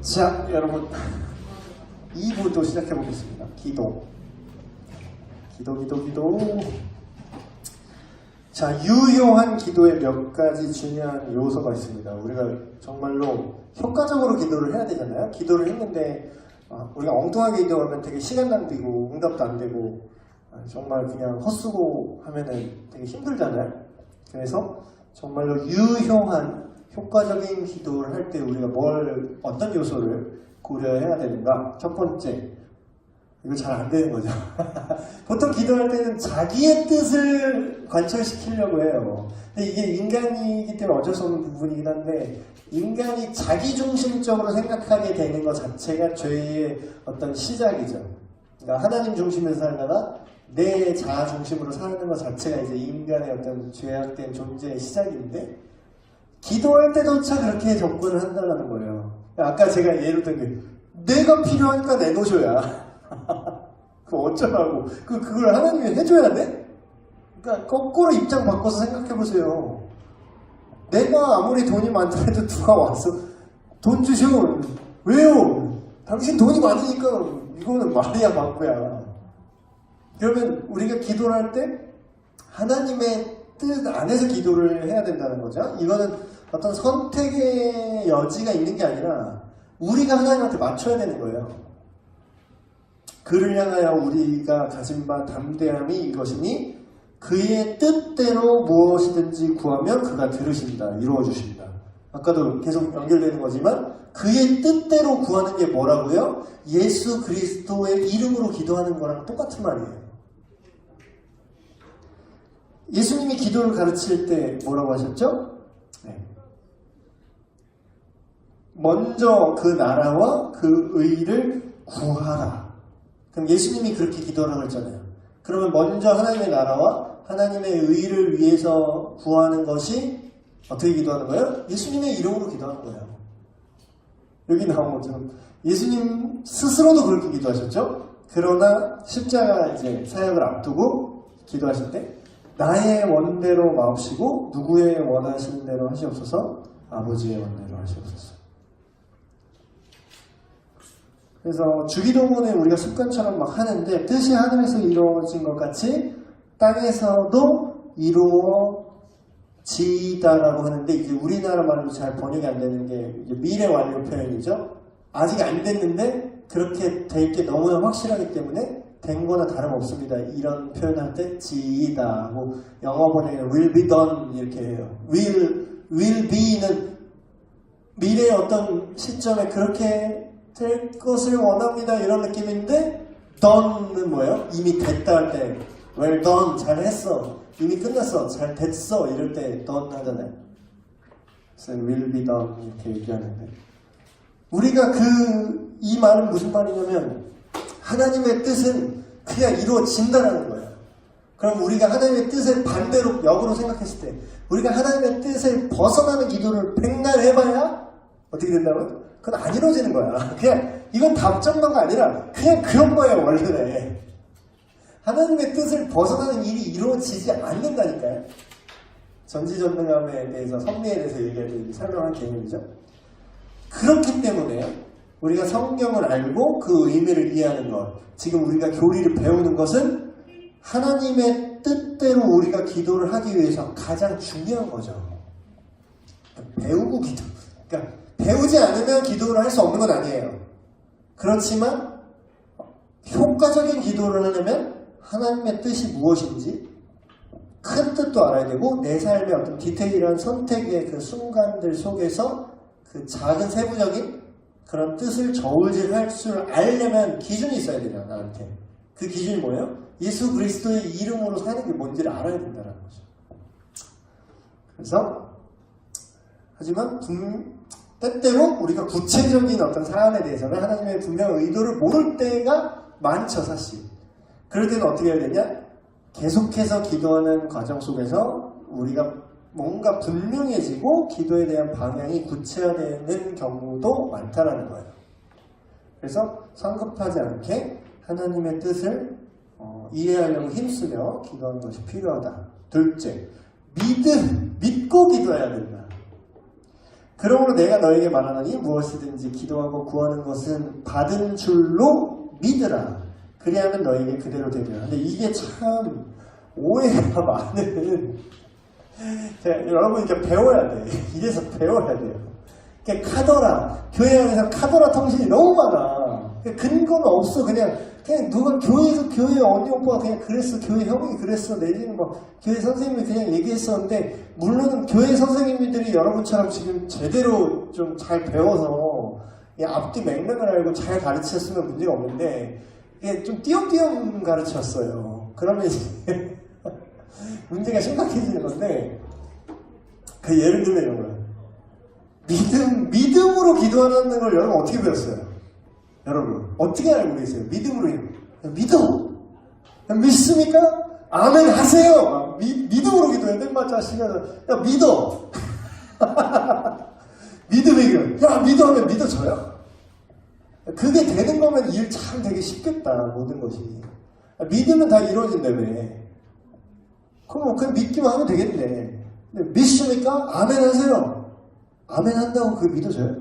자, 여러분 2부 또 시작해 보겠습니다. 기도. 자, 유효한 기도에 몇 가지 중요한 요소가 있습니다. 우리가 정말로 효과적으로 기도를 해야 되잖아요. 기도를 했는데 우리가 엉뚱하게 기도하면 되게 시간 낭비고 응답도 안 되고 정말 그냥 헛수고 하면은 되게 힘들잖아요. 그래서 정말로 유효한 효과적인 기도를 할 때 우리가 어떤 요소를 고려해야 되는가? 첫 번째, 이거 잘 안 되는 거죠. 보통 기도할 때는 자기의 뜻을 관철시키려고 해요. 근데 이게 인간이기 때문에 어쩔 수 없는 부분이긴 한데, 인간이 자기중심적으로 생각하게 되는 것 자체가 죄의 어떤 시작이죠. 그러니까 하나님 중심에서 살다가 내 자아 중심으로 사는 것 자체가 이제 인간의 어떤 죄악된 존재의 시작인데, 기도할 때조차 그렇게 접근을 한다는 거예요. 아까 제가 예를 든 게, 내가 필요하니까 내놓으셔야. 그거 어쩌라고. 그걸 하나님이 해줘야 돼? 그러니까 거꾸로 입장 바꿔서 생각해보세요. 내가 아무리 돈이 많더라도 누가 와서 돈 주셔. 왜요? 당신 돈이 많으니까 이거는 말이야 맞고야. 그러면 우리가 기도를 할 때 하나님의 뜻 안에서 기도를 해야 된다는 거죠. 이거는 어떤 선택의 여지가 있는 게 아니라 우리가 하나님한테 맞춰야 되는 거예요. 그를 향하여 우리가 가진 바 담대함이 이것이니 그의 뜻대로 무엇이든지 구하면 그가 들으신다. 이루어주신다. 아까도 계속 연결되는 거지만 그의 뜻대로 구하는 게 뭐라고요? 예수 그리스도의 이름으로 기도하는 거랑 똑같은 말이에요. 예수님이 기도를 가르칠 때 뭐라고 하셨죠? 네. 먼저 그 나라와 그 의를 구하라. 그럼 예수님이 그렇게 기도하라고 했잖아요. 그러면 먼저 하나님의 나라와 하나님의 의를 위해서 구하는 것이 어떻게 기도하는 거예요? 예수님의 이름으로 기도하는 거예요. 여기 나온 것처럼 예수님 스스로도 그렇게 기도하셨죠? 그러나 십자가 이제 사역을 앞두고 기도하실 때 나의 원대로 마옵시고 누구의 원하시는 대로 하시옵소서. 아버지의 원대로 하시옵소서. 그래서 주기도문을 우리가 습관처럼 막 하는데 뜻이 하늘에서 이루어진 것 같이 땅에서도 이루어지다라고 하는데 이제 우리나라 말로 잘 번역이 안 되는 게 이제 미래 완료 표현이죠. 아직 안 됐는데 그렇게 될 게 너무나 확실하기 때문에 된 거나 다름없습니다. 이런 표현할 때 지이다. 뭐 영어 번역에는 will be done 이렇게 해요. will be는 미래의 어떤 시점에 그렇게 될 것을 원합니다. 이런 느낌인데 done는 뭐예요? 이미 됐다 할 때 well done 잘했어. 이미 끝났어. 잘 됐어. 이럴 때 done 하잖아요. 그래서 will be done 이렇게 얘기하는데 우리가 이 말은 무슨 말이냐면 하나님의 뜻은 그냥 이루어진다는 거예요. 그럼 우리가 하나님의 뜻을 반대로 역으로 생각했을 때 우리가 하나님의 뜻을 벗어나는 기도를 백날 해봐야 어떻게 된다고요? 그건 안 이루어지는 거야. 그냥 이건 답정너가 아니라 그냥 그런 거예요. 원래 하나님의 뜻을 벗어나는 일이 이루어지지 않는다니까요. 전지전능함에 대해서 섭리에 대해서 얘기할 때 설명한 개념이죠. 그렇기 때문에 우리가 성경을 알고 그 의미를 이해하는 것, 지금 우리가 교리를 배우는 것은 하나님의 뜻대로 우리가 기도를 하기 위해서 가장 중요한 거죠. 배우고 기도. 그러니까 배우지 않으면 기도를 할 수 없는 건 아니에요. 그렇지만 효과적인 기도를 하려면 하나님의 뜻이 무엇인지 큰 뜻도 알아야 되고 내 삶의 어떤 디테일한 선택의 그 순간들 속에서 그 작은 세부적인 그런 뜻을 저울질할 줄 알려면 기준이 있어야 돼요. 나한테. 그 기준이 뭐예요? 예수 그리스도의 이름으로 사는 게 뭔지를 알아야 된다는 거죠. 그래서 하지만 때때로 우리가 구체적인 어떤 사안에 대해서는 하나님의 분명한 의도를 모를 때가 많죠. 사실. 그럴 때는 어떻게 해야 되냐? 계속해서 기도하는 과정 속에서 우리가 뭔가 분명해지고 기도에 대한 방향이 구체화되는 경우도 많다라는 거예요. 그래서 성급하지 않게 하나님의 뜻을 이해하려고 힘쓰며 기도하는 것이 필요하다. 둘째, 믿고 기도해야 된다. 그러므로 내가 너에게 말하노니 무엇이든지 기도하고 구하는 것은 받은 줄로 믿으라. 그리하면 너에게 그대로 되리라. 근데 이게 참 오해가 많은. 여러분 이렇게 배워야 돼. 이래서 배워야 돼요. 카더라, 교회 안에서 카더라 통신이 너무 많아. 근거는 없어. 그냥 누가 교회에서 교회 언니 오빠가 그냥 그랬어. 교회 형이 그랬어. 내지는 뭐 교회 선생님이 그냥 얘기했었는데, 물론 교회 선생님들이 여러분처럼 지금 제대로 좀 잘 배워서 앞뒤 맥락을 알고 잘 가르쳤으면 문제가 없는데, 이게 좀 띄엄띄엄 가르쳤어요. 그러면 이제 문제가 심각해지는 건데, 그 예를 들면 이런 거예요. 믿음으로 기도하는 걸 여러분 어떻게 배웠어요? 여러분 어떻게 알고 계세요? 믿음으로 믿어. 믿습니까? 아멘 하세요. 믿음으로 기도해야 돼. 맞자 시간은 야 믿어. 믿음이 야 믿어하면 믿어져요? 그게 되는 거면 일 참 되게 쉽겠다. 모든 것이 믿으면 다 이루어진다며. 그럼 그냥 믿기만 하면 되겠네. 근데 믿습니까? 아멘 하세요. 아멘 한다고 그게 믿어져요?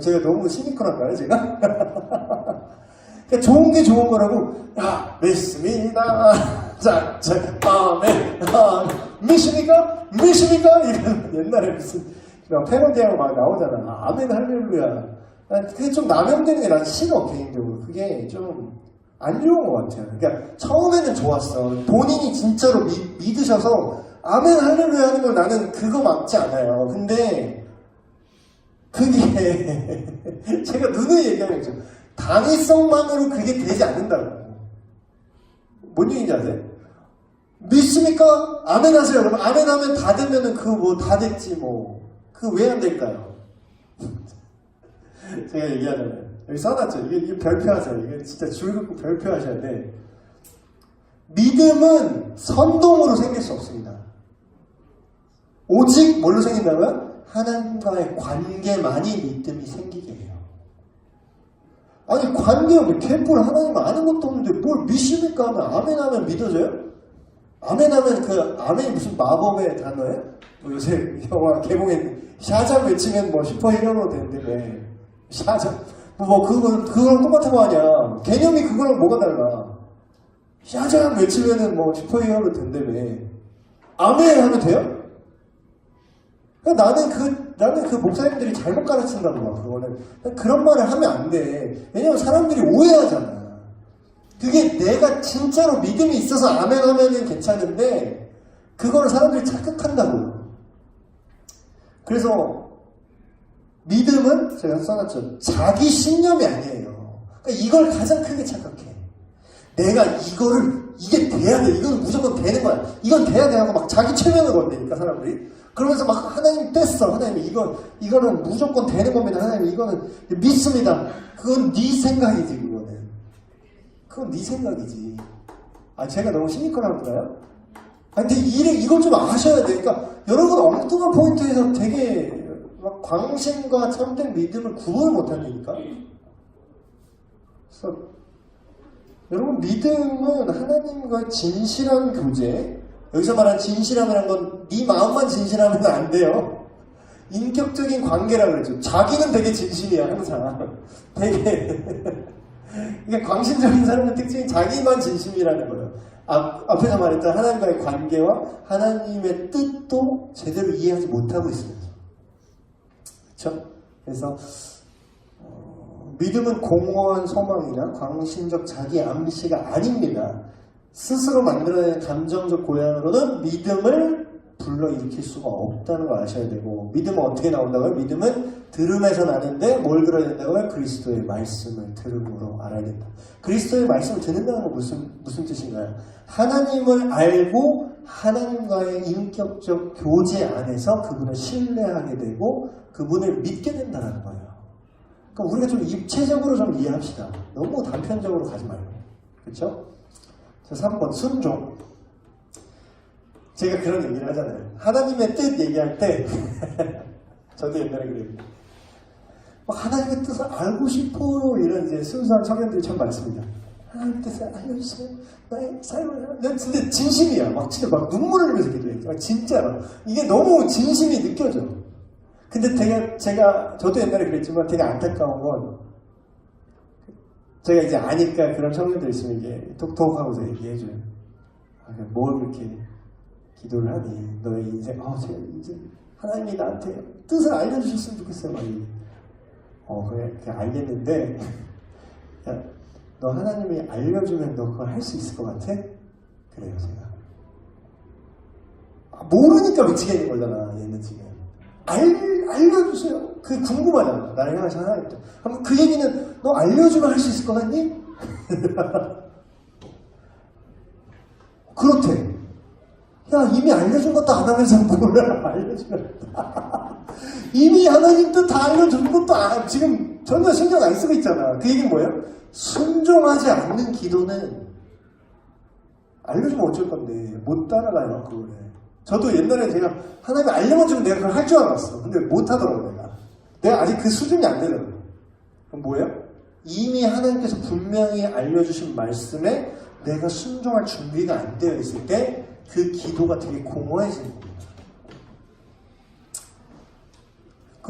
제가 너무 시니컬한가요, 제가? 그러니까 좋은 게 좋은 거라고, 야, 믿습니다. 자, 아멘, 믿습니까? 믿습니까? 이런 옛날에 무슨, 패러디하고 막 나오잖아. 아멘, 할렐루야. 그게 좀 남용되는 게 난 싫어, 개인적으로. 그게 좀 안 좋은 것 같아요. 그러니까 처음에는 좋았어. 본인이 진짜로 믿으셔서, 아멘 할렐루야 하는 걸 나는 그거 맞지 않아요. 근데 그게 제가 누누이 얘기하는 거죠. 당위성만으로 그게 되지 않는다고. 뭔 얘기인지 아세요? 믿습니까? 아멘 하세요. 여러분 아멘 하면 다 되면은 그거 뭐 다 됐지 뭐. 그거 왜 안 될까요? 제가 얘기하잖아요. 여기 써놨죠. 이게 별표하세요. 이게 진짜 줄 긋고 별표하셔야 돼. 믿음은 선동으로 생길 수 없습니다. 오직 뭘로 생긴다고요? 하나님과의 관계만이 믿음이 생기게 해요. 아니 관계가 개뿔 하나님 아는 것도 없는데 뭘 믿습니까 하면 아멘 하면 믿어져요? 아멘 하면 그 아멘이 무슨 마법의 단어예요? 뭐 요새 영화 개봉에 샤잠 외치면 뭐 슈퍼히어로 되는데 왜 샤잠 그거랑 똑같은 거 아니야. 개념이 그거랑 뭐가 달라. 샤잠 외치면은 뭐 슈퍼히어로 된다며. 아멘 하면 돼요? 나는 그 목사님들이 잘못 가르친다고 봐, 그거는. 그런 말을 하면 안 돼. 왜냐면 사람들이 오해하잖아. 그게 내가 진짜로 믿음이 있어서 아멘 하면은 괜찮은데, 그거를 사람들이 착각한다고요. 그래서, 믿음은, 제가 써놨죠. 자기 신념이 아니에요. 그러니까 이걸 가장 크게 착각해. 내가 이게 돼야 돼. 이건 무조건 되는 거야. 이건 돼야 돼 하고 막 자기 최면을 건다니까, 사람들이. 그러면서 막 하나님 뺐어. 하나님 이거는 무조건 되는 겁니다. 하나님 이거는 믿습니다. 그건 네 생각이지. 그건 네 생각이지. 제가 너무 시니컬한가요? 근데 이걸 좀 아셔야 돼. 그러니까 여러분 엉뚱한 포인트에서 되게 막 광신과 참된 믿음을 구분을 못한다니까. 그래서 여러분 믿음은 하나님과의 진실한 교제. 여기서 말하는 진실함이라는 건 네 마음만 진실하면 안 돼요. 인격적인 관계라고 그러죠. 자기는 되게 진실이야 항상. 되게 이게 광신적인 사람의 특징이 자기만 진심이라는 거예요. 앞에서 말했던 하나님과의 관계와 하나님의 뜻도 제대로 이해하지 못하고 있습니다. 그렇죠? 그래서 믿음은 공허한 소망이나 광신적 자기 암시가 아닙니다. 스스로 만들어낸 감정적 고향으로는 믿음을 불러일으킬 수가 없다는 걸 아셔야 되고, 믿음은 어떻게 나온다고요? 믿음은 들음에서 나는데 뭘 들어야 된다고요? 그리스도의 말씀을 들음으로 알아야 된다. 그리스도의 말씀을 듣는다는 건 무슨 뜻인가요? 하나님을 알고 하나님과의 인격적 교제 안에서 그분을 신뢰하게 되고 그분을 믿게 된다는 거예요. 그러니까 우리가 좀 입체적으로 좀 이해합시다. 너무 단편적으로 가지 말고. 그렇죠? 자, 3번 순종. 제가 그런 얘기를 하잖아요. 하나님의 뜻 얘기할 때 저도 옛날에 그래요. 하나님의 뜻을 알고 싶어요. 이런 이제 순수한 청년들이 참 많습니다. 하나님의 뜻을 알려주세요. 나의 삶을. 난 진짜 진심이야. 진짜 눈물을 흘리면서 기도해. 진짜로. 이게 너무 진심이 느껴져. 근데 저도 옛날에 그랬지만 되게 안타까운 건 제가 이제 아니까 그런 청년들 있으면 이게 톡톡하고서 얘기해줘요. 뭘 그렇게 기도를 하니? 너의 인생, 제가 이제 하나님이 나한테 뜻을 알려주셨으면 좋겠어요. 막 그냥 알겠는데, 야, 너 하나님이 알려주면 너 그걸 할 수 있을 것 같아? 그래요, 제가. 모르니까 미치겠는 거잖아, 얘는 지금. 알려주세요. 그게 궁금하잖아. 나를 향하신 하나님도. 그럼 그 얘기는 너 알려주면 할 수 있을 것 같니? 그렇대. 야, 이미 알려준 것도 안 하면서 뭐라 알려주면. 이미 하나님도 다 알려준 것도 지금 전혀 신경 안 쓰고 있잖아. 그 얘기는 뭐예요? 순종하지 않는 기도는 알려주면 어쩔 건데 못 따라가요, 그거를. 저도 옛날에 제가 하나님이 알려만 주면 내가 그걸 할 줄 알았어. 근데 못 하더라고, 내가 아직 그 수준이 안 되더라고. 그럼 뭐예요? 이미 하나님께서 분명히 알려주신 말씀에 내가 순종할 준비가 안 되어 있을 때 그 기도가 되게 공허해지는 겁니다.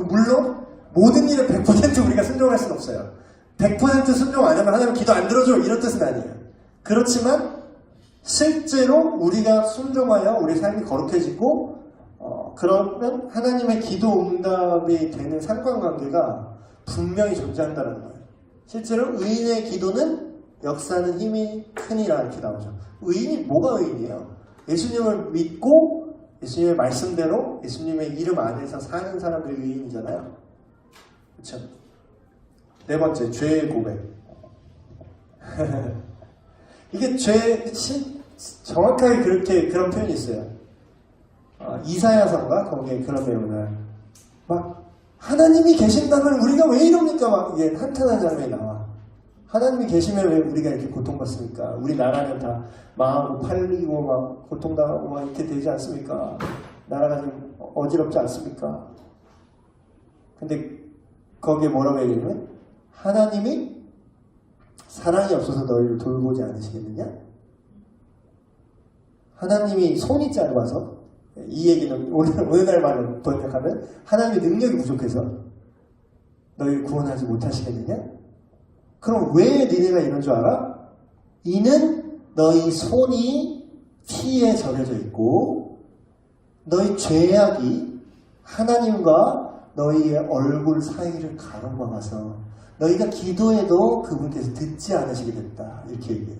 물론 모든 일에 100% 우리가 순종할 수는 없어요. 100% 순종 안 하면 하나님 기도 안 들어줘, 이런 뜻은 아니에요. 그렇지만 실제로 우리가 순종하여 우리 삶이 거룩해지고 그러면 하나님의 기도 응답이 되는 상관관계가 분명히 존재한다는 거예요. 실제로 의인의 기도는 역사하는 힘이 크니라 이렇게 나오죠. 의인이 뭐가 의인이에요? 예수님을 믿고 예수님의 말씀대로 예수님의 이름 안에서 사는 사람들이 의인이잖아요. 그렇죠? 네 번째, 죄의 고백. 이게 정확하게 그런 표현이 있어요. 이사야서인가? 거기에 그런 내용을 막 하나님이 계신다면 우리가 왜 이럽니까? 막 이게 한탄한 장면이 나와. 하나님이 계시면 왜 우리가 이렇게 고통받습니까? 우리 나라는 다 망하고 팔리고 막 고통당하고 막 이렇게 되지 않습니까? 나라가 좀 어지럽지 않습니까? 근데 거기에 뭐라고 얘기하냐면 하나님이 사랑이 없어서 너희를 돌보지 않으시겠느냐? 하나님이 손이 짧아서, 이 얘기는 오늘날 말로 번역하면 하나님의 능력이 부족해서 너희를 구원하지 못하시겠느냐? 그럼 왜 니네가 이런 줄 알아? 이는 너희 손이 피에 절여져 있고 너희 죄악이 하나님과 너희의 얼굴 사이를 가로막아서 너희가 기도해도 그분께서 듣지 않으시게 됐다. 이렇게 얘기해요.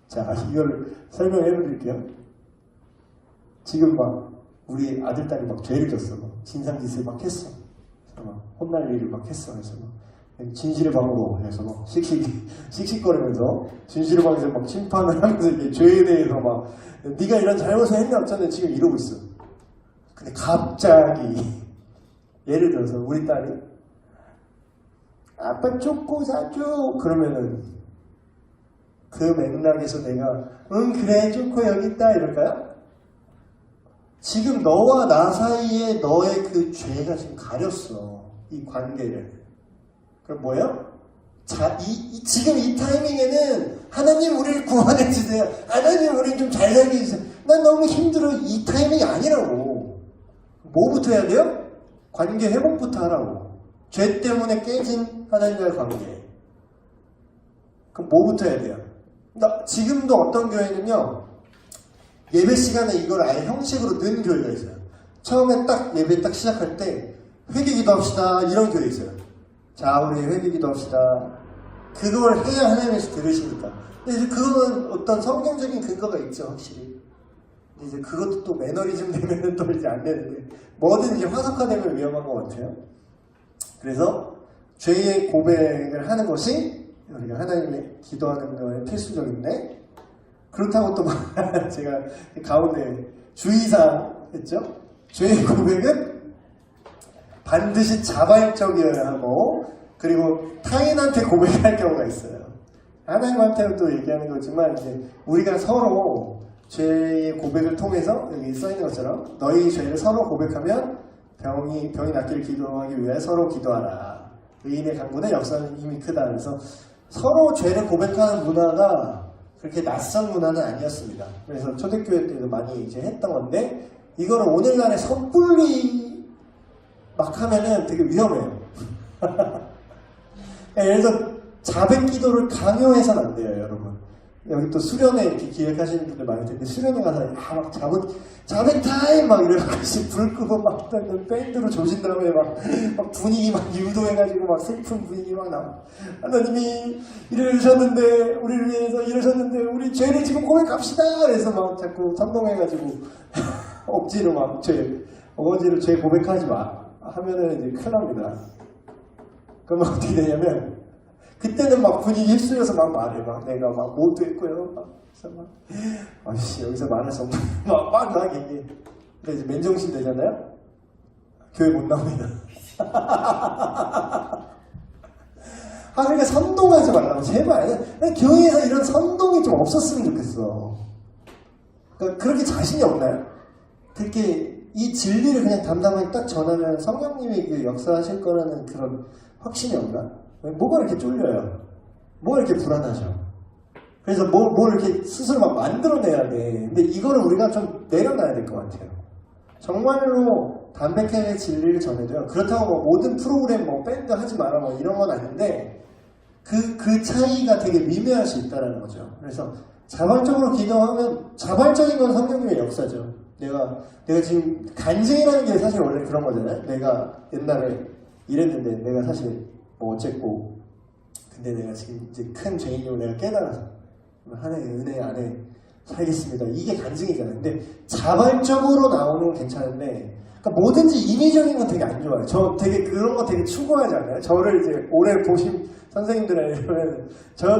자, 이걸 설명해 드릴게요. 지금 막 우리 아들, 딸이 막 죄를 졌어. 막 진상짓을 막 했어. 막 혼날 일을 막 했어. 그래서 막 진실의 방으로 해서 막 씩씩거리면서 진실의 방에서 막 심판을 하면서 이게 죄에 대해서 막 네가 이런 잘못을 했냐 어쩌네 지금 이러고 있어. 근데 갑자기 예를 들어서 우리 딸이 아빠 초코 사줘 그러면은 그 맥락에서 내가 그래 초코 여기 있다 이럴까요? 지금 너와 나 사이에 너의 그 죄가 지금 가렸어. 이 관계를. 그럼 뭐예요? 자, 지금 이 타이밍에는 하나님 우리를 구원해 주세요. 하나님 우리를 좀 잘 살게 해주세요. 난 너무 힘들어. 이 타이밍이 아니라고. 뭐부터 해야 돼요? 관계 회복부터 하라고. 죄 때문에 깨진 하나님과의 관계. 그럼 뭐부터 해야 돼요? 지금도 어떤 교회는요. 예배 시간에 이걸 아예 형식으로 넣은 교회가 있어요. 처음에 딱 예배 딱 시작할 때 회개 기도합시다 이런 교회 있어요. 자, 우리 회개 기도합시다. 그걸 해야 하나님께서 들으시니까. 근데 이제 그거는 어떤 성경적인 근거가 있죠, 확실히. 근데 이제 그것도 또 매너리즘 되면 또 이제 안 되는데 뭐든 이제 화석화되면 위험한 것 같아요. 그래서 죄의 고백을 하는 것이 우리가 하나님의 기도하는 거에 필수적인데 그렇다고 또 제가 가운데 주의사항 했죠. 죄의 고백은 반드시 자발적이어야 하고 그리고 타인한테 고백할 경우가 있어요. 하나님한테는 또 얘기하는 거지만 이제 우리가 서로 죄의 고백을 통해서 여기 써 있는 것처럼 너희 죄를 서로 고백하면 병이 낫기를 기도하기 위해 서로 기도하라. 의인의 강구는 역사는 힘이 크다. 그래서 서로 죄를 고백하는 문화가 그렇게 낯선 문화는 아니었습니다. 그래서 초대교회 때도 많이 이제 했던 건데 이거는 오늘날의 섣불리 막 하면은 되게 위험해요. 예를 들어 자백 기도를 강요해서는 안 돼요, 여러분. 여기 또 수련회 이렇게 기획하시는 분들 많을 텐데, 수련회 가서 막 자백 타임 막 이래가지고 불 끄고 막 밴드로 조신 다음에 막 분위기 막 유도해가지고 막 슬픈 분위기 막 나와. 하나님이 이러셨는데, 우리를 위해서 이러셨는데, 우리 죄를 지금 고백합시다! 그래서 막 자꾸 선동해가지고 억지로 막 어거지로 죄 고백하지 마. 하면은 이제 큰일 납니다. 그러면 어떻게 되냐면, 그때는 막 분위기 휩쓸려서 막 말해. 막 내가 막 뭐도 했고요. 막, 그래서 막, 아이씨, 여기서 말할 수 없는, 막 얘기해. 근데 이제 맨정신 되잖아요? 교회 못 나옵니다. 그러니까 선동하지 말라고, 제발. 교회에서 이런 선동이 좀 없었으면 좋겠어. 그러니까 그렇게 자신이 없나요? 그렇게 이 진리를 그냥 담담하게 딱 전하면 성령님이 그 역사하실 거라는 그런 확신이 없나? 뭐가 이렇게 쫄려요? 뭐가 이렇게 불안하죠? 그래서 뭘 이렇게 스스로 막 만들어내야 돼. 근데 이거를 우리가 좀 내려놔야 될 것 같아요. 정말로 담백하게 진리를 전해도요. 그렇다고 뭐 모든 프로그램 뭐 밴드 하지 마라 뭐 이런 건 아닌데 그 차이가 되게 미묘할 수 있다는 거죠. 그래서 자발적으로 기도하면 자발적인 건 성령님의 역사죠. 내가 지금 간증이라는 게 사실 원래 그런 거잖아요. 내가 옛날에 이랬는데 내가 사실 뭐 어쨌고 근데 내가 지금 이제 큰 죄인임을 내가 깨달아서 하나님의 은혜 안에 살겠습니다. 이게 간증이잖아요. 근데 자발적으로 나오는 건 괜찮은데 그러니까 뭐든지 인위적인 건 되게 안 좋아요. 저 되게 그런 거 되게 추구하지 않아요? 저를 이제 오래 보신 선생님들이나 이러면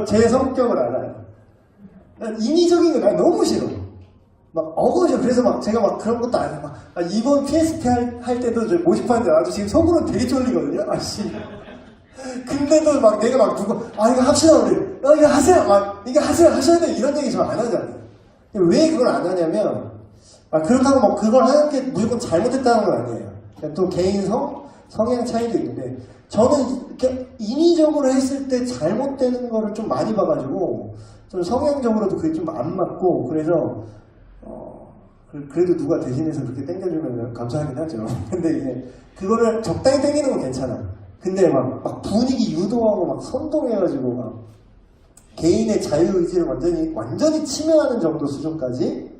제 성격을 알아요. 난 인위적인 거 난 너무 싫어. 막 어거져. 그래서 막 제가 막 그런 것도 안 해요. 이번 PSP 할 때도 저 모집하는데 아주 지금 속으로 되게 쫄리거든요. 아씨. 근데도 막 내가 막 누구 이거 합시다 우리 이거 하세요 이거 하셔야 돼 이런 얘기 저 안 하잖아요. 왜 그걸 안 하냐면 그렇다고 뭐 그걸 하는 게 무조건 잘못했다는 건 아니에요. 또 개인 성향 차이도 있는데 저는 이렇게 인위적으로 했을 때 잘못되는 거를 좀 많이 봐가지고 좀 성향적으로도 그게 좀 안 맞고 그래서 그래도 누가 대신해서 그렇게 땡겨주면 감사하긴 하죠. 근데 이제 그거를 적당히 땡기는 건 괜찮아. 근데 막 분위기 유도하고 막 선동해가지고 막 개인의 자유의지를 완전히 침해하는 정도 수준까지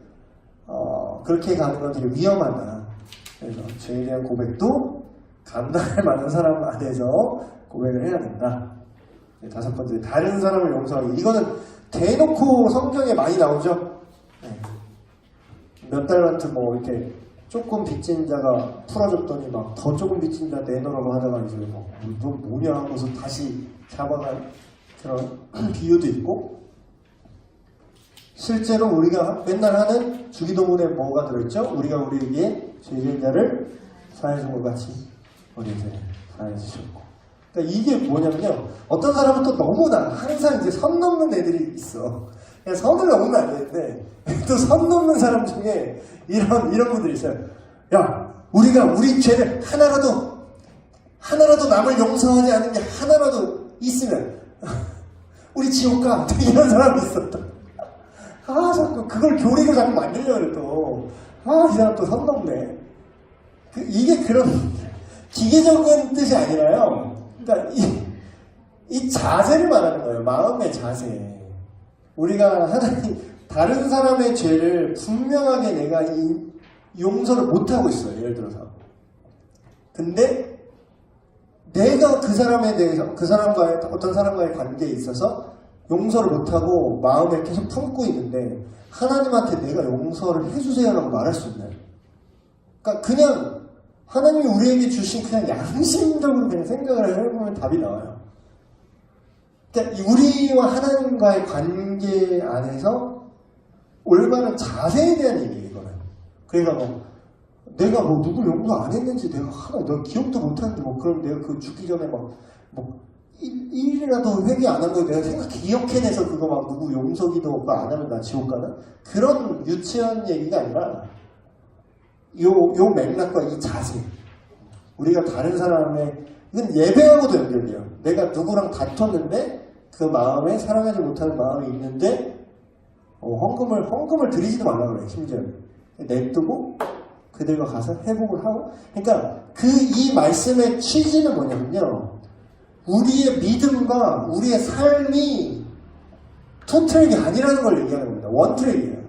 그렇게 가는 건 되게 위험하다. 그래서 죄에 대한 고백도 감당할 만한 사람 안에서 고백을 해야 된다. 네, 5번째, 다른 사람을 용서하기. 이거는 대놓고 성경에 많이 나오죠. 네. 몇 달란트 뭐 이렇게 조금 빚진 자가 풀어줬더니 막 더 조금 빚진 자 내놓으라고 하다가 이제 너 뭐냐 하고서 다시 잡아간 그런 비유도 있고 실제로 우리가 맨날 하는 주기도문에 뭐가 들어있죠? 우리가 우리에게 죄진 자를 사해준 것 같이 우리에게 사해 주셨고 그러니까 이게 뭐냐면요 어떤 사람은 또 너무나 항상 이제 선 넘는 애들이 있어. 그냥 선을 넘으면 안 되는데 또 선 넘는 사람 중에 이런 분들이 있어요. 야, 우리가 우리 죄를 하나라도 남을 용서하지 않은 게 하나라도 있으면 우리 지옥 가. 이런 사람이 있었다. 자꾸 그걸 교리로 자꾸 만들려고 해도 이 사람 또 선 넘네. 이게 그런 기계적인 뜻이 아니라요. 그러니까 이 자세를 말하는 거예요. 마음의 자세. 우리가 다른 사람의 죄를 분명하게 내가 용서를 못하고 있어요. 예를 들어서. 근데 내가 그 사람에 대해서 어떤 사람과의 관계에 있어서 용서를 못하고 마음에 계속 품고 있는데 하나님한테 내가 용서를 해주세요라고 말할 수 있나요? 그러니까 그냥 하나님이 우리에게 주신 그냥 양심적으로 그냥 생각을 해보면 답이 나와요. 그러니까 우리와 하나님과의 관계 안에서 올바른 자세에 대한 얘기예요, 이거는. 그러니까 내가 누구 용서 안 했는지 내가 기억도 못 하는데 그럼 내가 그 죽기 전에 일이라도 회개 안 한 거 내가 기억해내서 그거 누구 용서 기도 안 하면 나 지옥 가나? 그런 유치한 얘기가 아니라 요 맥락과 이 자세. 우리가 다른 사람의 이건 예배하고도 연결돼요. 내가 누구랑 다퉜는데 그 마음에 사랑하지 못하는 마음이 있는데 헌금을 드리지도 말라 그래. 심지어 냅두고 그들과 가서 회복을 하고, 그러니까 이 말씀의 취지는 뭐냐면요, 우리의 믿음과 우리의 삶이 투 트랙이 아니라는 걸 얘기하는 겁니다. 원 트랙이에요.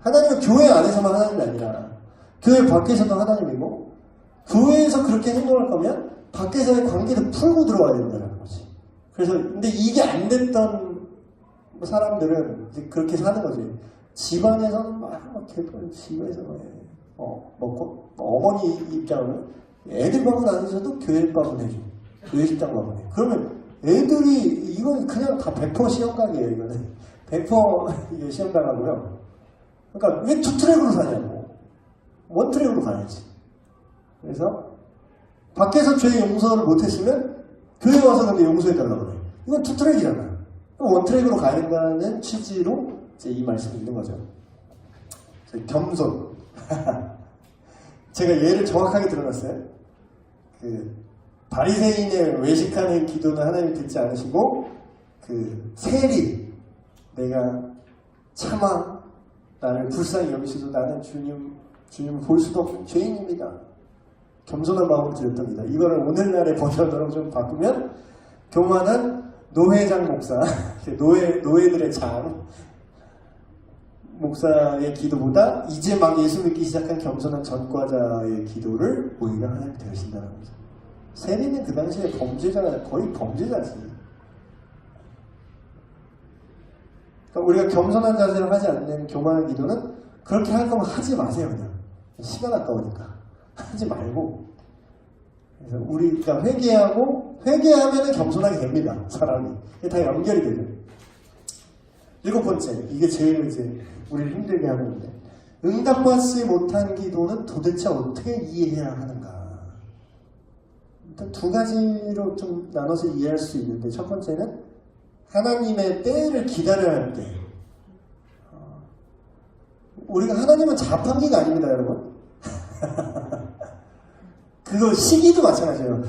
하나님은 교회 안에서만 하나님이 아니라 교회 밖에서도 하나님이고, 교회에서 그렇게 행동할 거면 밖에서의 관계도 풀고 들어와야 된다는 거지. 그래서 근데 이게 안 됐던 사람들은 이제 그렇게 사는 거지. 집안에서는 막 개뿔 집에서 어머니 입장은 애들 밥은 안 해줘도 교회 밥은 해줘. 교회 식당 밥은 해. 그러면 애들이 이건 그냥 다 100% 시험각이에요. 이거는 100% 시험당하고요. 그러니까 왜 투 트랙으로 사냐고. 원 트랙으로 가야지. 그래서 밖에서 죄 용서를 못했으면 교회 와서 근데 용서해달라고 그래. 이건 투 트랙이잖아요. 원 트랙으로 가야 된다는 취지로 이제 이 말씀이 있는 거죠. 겸손. 제가 예를 정확하게 들어놨어요. 바리새인의 외식하는 기도는 하나님 듣지 않으시고, 세리, 내가 차마 나를 불쌍히 여기시도 나는 주님을 볼 수도 없는 죄인입니다. 겸손한 마음을 드렸답니다. 이거를 오늘날의 버전으로 좀 바꾸면, 교만한 노회장 목사, 노예들의 장 목사의 기도보다 이제 막 예수 믿기 시작한 겸손한 전과자의 기도를 오히려 하나님 들으신다는 거죠. 세리는 그 당시에 범죄자가 거의 범죄자지. 그러니까 우리가 겸손한 자세를 하지 않는 교만한 기도는 그렇게 할 거면 하지 마세요. 그냥 시간 아까우니까 하지 말고. 그래서 우리가 회개하면은 겸손하게 됩니다. 사람이. 이게 다 연결이 되죠. 7번째, 이게 제일 이제 우리를 힘들게 하는 건데, 응답받지 못한 기도는 도대체 어떻게 이해해야 하는가? 일단 두 가지로 좀 나눠서 이해할 수 있는데, 첫 번째는 하나님의 때를 기다려야 할 때. 우리가 하나님은 자판기가 아닙니다, 여러분. 그거 시기도 마찬가지예요.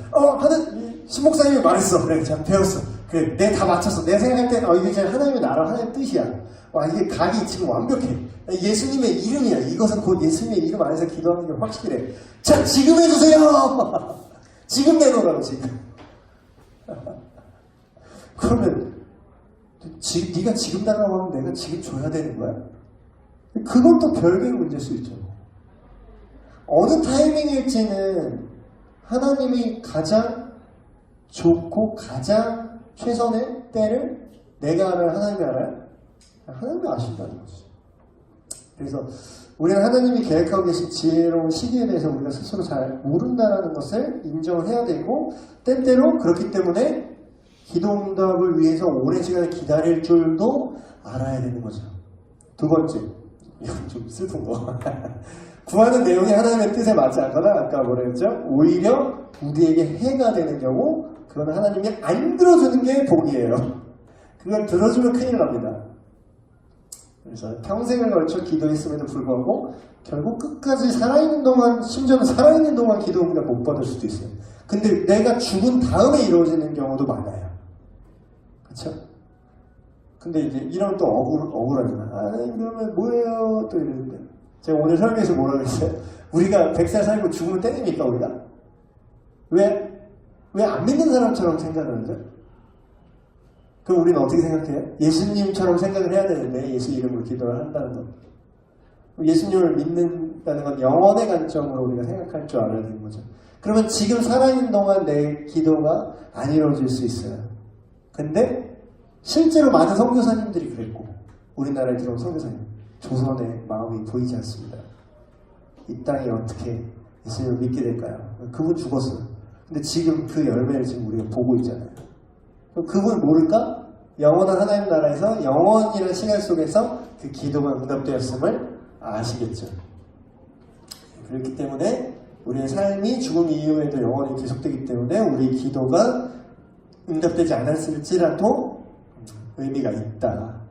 신목사님이 말했어. 그래, 잘 배웠어. 그래, 내 다 맞췄어. 내 생각할 때, 이게 진짜 하나님의 나라, 하나님의 뜻이야. 와, 이게 각이 지금 완벽해. 예수님의 이름이야. 이것은 곧 예수님의 이름 안에서 기도하는 게 확실해. 자, 지금 해주세요! 지금 내놓으라고, 지금. 그러면, 네가 지금 달라고 하면 내가 지금 줘야 되는 거야? 그건 또 별개의 문제일 수 있죠. 어느 타이밍일지는 하나님이 가장 좋고 가장 최선의 때를 내가 알아요? 하나님이 알아요? 하나님이 아신다는 거지. 그래서 우리는 하나님이 계획하고 계신 지혜로운 시기에 대해서 우리가 스스로 잘 모른다는 것을 인정을 해야 되고, 때때로 그렇기 때문에 기도응답을 위해서 오랜 시간을 기다릴 줄도 알아야 되는 거죠. 두 번째, 이건 좀 슬픈 거. 구하는 내용이 하나님의 뜻에 맞지 않거나, 아까 뭐라 했죠? 오히려 우리에게 해가 되는 경우, 그건 하나님이 안 들어주는 게 복이에요. 그걸 들어주면 큰일 납니다. 그래서 평생을 걸쳐 기도했음에도 불구하고 결국 끝까지 살아있는 동안, 심지어는 살아있는 동안 기도 응답 못 받을 수도 있어요. 근데 내가 죽은 다음에 이루어지는 경우도 많아요. 그쵸? 근데 이제 이러면 또 억울하잖아. 그러면 뭐예요? 또 이러는데. 제가 오늘 설교에서 뭐라고 했어요? 우리가 100살 살고 죽으면 땡깁니까, 우리가? 왜 안 믿는 사람처럼 생각을 하죠? 그럼 우리는 어떻게 생각해요? 예수님처럼 생각을 해야 되는데, 예수 이름으로 기도를 한다는 것. 예수님을 믿는다는 건 영원의 관점으로 우리가 생각할 줄 알아야 되는 거죠. 그러면 지금 살아있는 동안 내 기도가 안 이루어질 수 있어요. 근데 실제로 많은 선교사님들이 그랬고, 우리나라에 들어온 선교사님, 조선의 마음이 보이지 않습니다. 이 땅에 어떻게 예수님을 믿게 될까요? 그분 죽었어요. 근데 지금 그 열매를 지금 우리가 보고 있잖아요. 그분 모를까? 영원한 하나님 나라에서 영원이라는 시간 속에서 그 기도가 응답되었음을 아시겠죠. 그렇기 때문에 우리의 삶이 죽음 이후에도 영원히 계속되기 때문에 우리의 기도가 응답되지 않았을지라도 의미가 있다.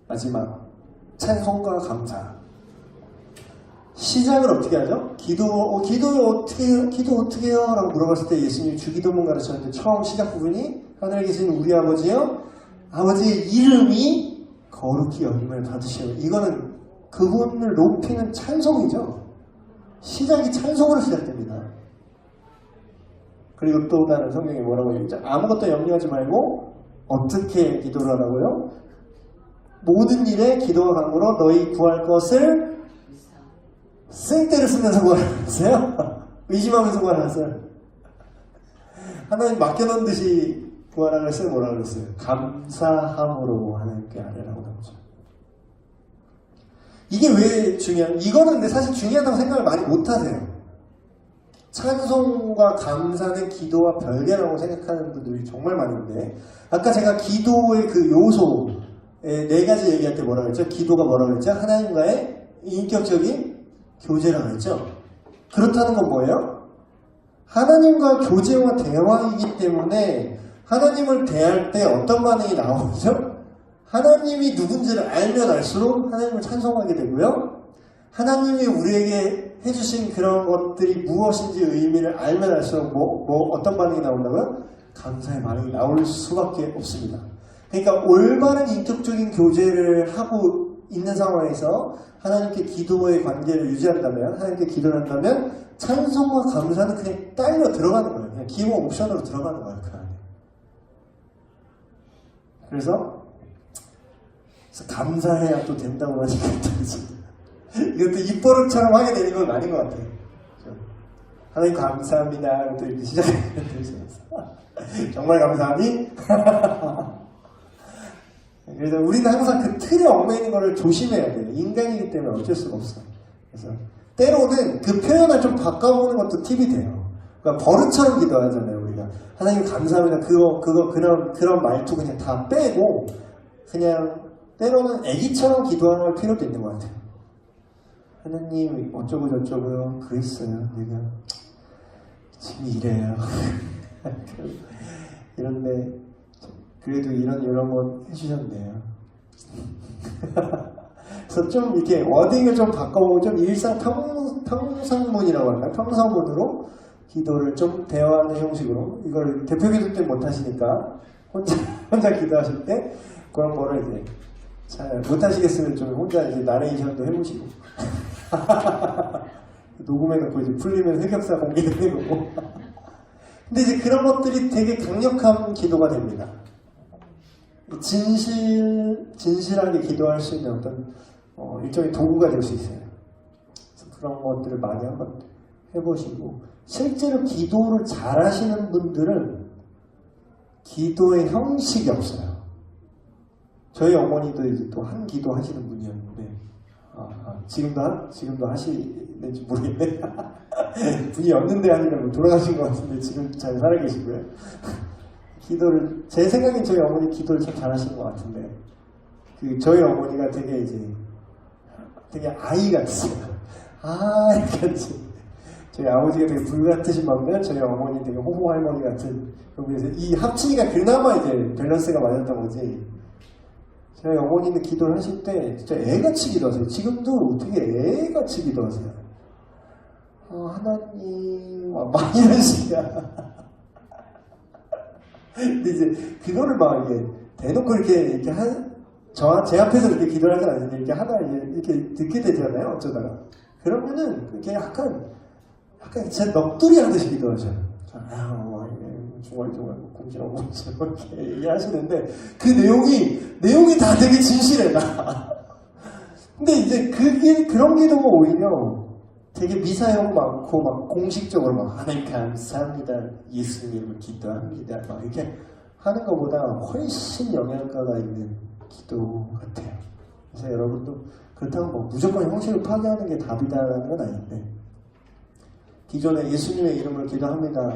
마지막, 찬송과 감사. 시작을 어떻게 하죠? 기도 어떻게 해요? 라고 물어봤을 때 예수님이 주기도문 가르쳤는데 처음 시작 부분이 하늘에 계신 우리 아버지요, 아버지의 이름이 거룩히 여김을 받으시오. 이거는 그분을 높이는 찬송이죠. 시작이 찬송으로 시작됩니다. 그리고 또 다른 성경에 뭐라고 얘기했죠? 아무것도 염려하지 말고 어떻게 기도를 하라고요? 모든 일에 기도와 간구로 너희 구할 것을 쓸데를 쓰면서 구하라고했어요? 의심하면서 구하라고했어요? 하나님 맡겨놓은 듯이 구하라고 했어요? 뭐라고 그랬어요? 감사함으로 하나님께 아뢰라고 나오죠. 이게 왜 이거는 근데 사실 중요하다고 생각을 많이 못하세요. 찬송과 감사는 기도와 별개라고 생각하는 분들이 정말 많은데, 아까 제가 기도의 그 요소에 네 가지 얘기할 때 뭐라고 했죠? 기도가 뭐라고 했죠? 하나님과의 인격적인 교제라고 했죠? 그렇다는 건 뭐예요? 하나님과 교제와 대화이기 때문에 하나님을 대할 때 어떤 반응이 나오죠? 하나님이 누군지를 알면 알수록 하나님을 찬송하게 되고요. 하나님이 우리에게 해주신 그런 것들이 무엇인지 의미를 알면 알수록 어떤 반응이 나온다고요? 감사의 반응이 나올 수밖에 없습니다. 그러니까 올바른 인격적인 교제를 하고 있는 상황에서 하나님께 기도의 관계를 유지한다면, 하나님께 기도를 한다면 찬송과 감사는 그냥 딸려 들어가는 거예요. 그냥 기본 옵션으로 들어가는 거예요. 그 안에. 그래서 감사해야 또 된다고 하니까 이것도 입버릇처럼 하게 되는 건 아닌 것 같아요. 하나님 감사합니다. 또 이렇게 시작해야 정말 감사하니? 그래서 우리는 항상 그 틀에 얽매이는 걸 조심해야 돼요. 인간이기 때문에 어쩔 수가 없어요. 그래서 때로는 그 표현을 좀 바꿔보는 것도 팁이 돼요. 그러니까 버릇처럼 기도하잖아요. 우리가 하나님 감사합니다. 그런 말투 그냥 다 빼고 그냥 때로는 애기처럼 기도할 필요도 있는 것 같아요. 하나님 어쩌고 저쩌고요. 그랬어요. 내가 지금 이래요. 이런데 그래도 이런 건 해주셨네요. 그래서 좀 이렇게 워딩을 좀 바꿔보고 좀 일상 평상문이라고 할까요? 평상문으로 기도를 좀 대화하는 형식으로, 이걸 대표 기도 때 못하시니까 혼자 기도하실 때 그런 거를 이제 잘 못하시겠으면 좀 혼자 이제 나레이션도 해보시고 녹음해놓고 이제 풀리면 흑역사 공개되는 거고. 근데 이제 그런 것들이 되게 강력한 기도가 됩니다. 진실하게 기도할 수 있는 어떤 일종의 도구가 될 수 있어요. 그래서 그런 것들을 많이 한번 해보시고, 실제로 기도를 잘하시는 분들은 기도의 형식이 없어요. 저희 어머니도 이제 또 한 기도 하시는 분이었는데, 지금도 하시는지 모르겠네. 분이 없는데 아니면 돌아가신 것 같은데 지금 잘 살아계시고요. 제 생각엔 저희 어머니 기도를 참 잘하시는 것 같은데, 저희 어머니가 되게 아이 같으세요. 이렇게 저희 아버지가 되게 불같으신 반면 저희 어머니 되게 호모 할머니 같은, 그래서 이 합치니까 그나마 이제 밸런스가 맞았던 거지. 저희 어머니는 기도를 하실 때 진짜 애같이 기도하세요. 지금도 되게 애같이 기도하세요. 하나님 막 이런 식이야. 근데 이제 그거를 막 이게 대놓고 이렇게 제 앞에서 이렇게 기도를 하지 않는데 이렇게 하다 이렇게 듣게 되잖아요. 어쩌다가. 그러면은 그게 약간 진짜 넋두리 하듯이 기도하죠. 중얼중얼 공지라고 이렇게 얘기하시는데 그 내용이 다 되게 진실해. 근데 이제 그런 기도가 오히려 되게 미사용 많고 막 공식적으로 막 하나님 감사합니다, 예수님 이름으로 기도합니다 막 이렇게 하는 것보다 훨씬 영향가가 있는 기도 같아요. 그래서 여러분도 그렇다고 뭐 무조건 형식을 파괴하는 게 답이다라는 건 아닌데, 기존에 예수님의 이름으로 기도합니다,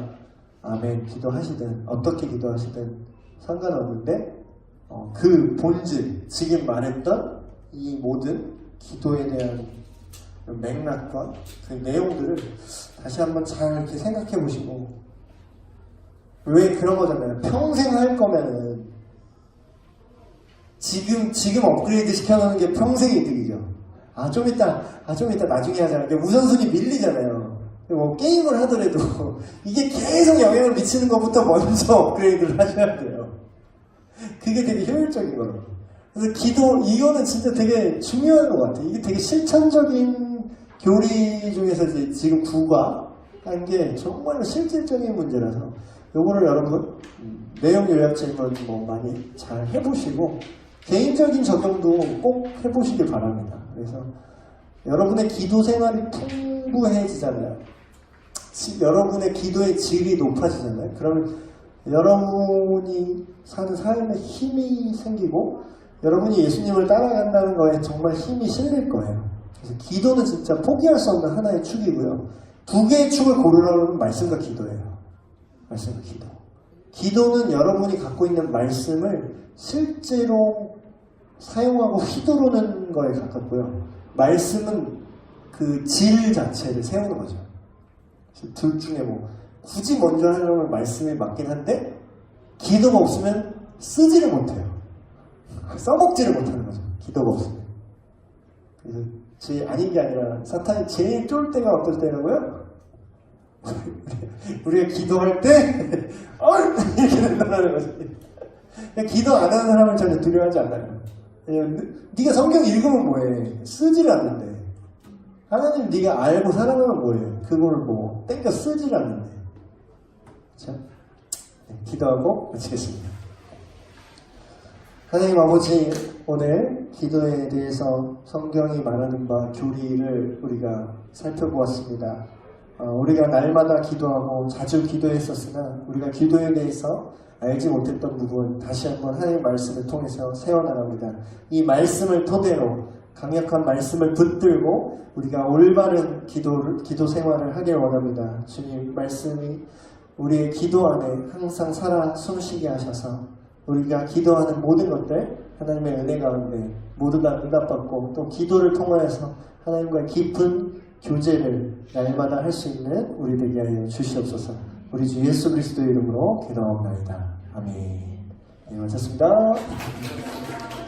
아멘 기도하시든 어떻게 기도하시든 상관없는데 그 본질, 지금 말했던 이 모든 기도에 대한 맥락과 그 내용들을 다시 한번 잘 이렇게 생각해 보시고, 왜 그런 거잖아요. 평생 할 거면은 지금 업그레이드 시켜놓는 게 평생 이득이죠. 좀 이따 나중에 하자. 근데 우선순위 밀리잖아요. 뭐 게임을 하더라도 이게 계속 영향을 미치는 것부터 먼저 업그레이드를 하셔야 돼요. 그게 되게 효율적인 거예요. 그래서 이거는 진짜 되게 중요한 것 같아요. 이게 되게 실천적인 교리 중에서 이제 지금 구가 한 게 정말 실질적인 문제라서 요거를 여러분 내용 요약 질문 뭐 많이 잘 해보시고 개인적인 적용도 꼭 해보시길 바랍니다. 그래서 여러분의 기도 생활이 풍부해지잖아요. 여러분의 기도의 질이 높아지잖아요. 그러면 여러분이 사는 삶에 힘이 생기고 여러분이 예수님을 따라간다는 거에 정말 힘이 실릴 거예요. 그래서 기도는 진짜 포기할 수 없는 하나의 축이고요. 두 개의 축을 고르라면 말씀과 기도예요. 말씀과 기도. 기도는 여러분이 갖고 있는 말씀을 실제로 사용하고 휘두르는 거에 가깝고요. 말씀은 그 질 자체를 세우는 거죠. 둘 중에 뭐 굳이 먼저 하려면 말씀에 맞긴 한데 기도가 없으면 쓰지를 못해요. 써먹지를 못하는 거죠. 기도가 없으면. 그래서 제 아닌 게 아니라 사탄이 제일 쫄 때가 어떨 때라고요? 우리가 기도할 때 이렇게 된다는 거죠. 기도 안 하는 사람은 전혀 두려워하지 않아요. 네가 성경 읽으면 뭐해? 쓰지를 않는데. 하나님 네가 알고 살아가면 뭐해? 그걸 뭐 땡겨 쓰지를 않는데. 자, 기도하고 마치겠습니다. 하나님 아버지, 오늘 기도에 대해서 성경이 말하는 바 교리를 우리가 살펴보았습니다. 우리가 날마다 기도하고 자주 기도했었으나 우리가 기도에 대해서 알지 못했던 부분 다시 한번 하나님의 말씀을 통해서 세워나갑니다. 이 말씀을 토대로 강력한 말씀을 붙들고 우리가 올바른 기도 생활을 하길 원합니다. 주님 말씀이 우리의 기도 안에 항상 살아 숨쉬게 하셔서 우리가 기도하는 모든 것들 하나님의 은혜 가운데 모두 다 응답받고 또 기도를 통하여서 하나님과의 깊은 교제를 날마다 할 수 있는 우리 되게 하여 주시옵소서. 우리 주 예수 그리스도의 이름으로 기도하옵나이다. 아멘. 네, 마쳤습니다.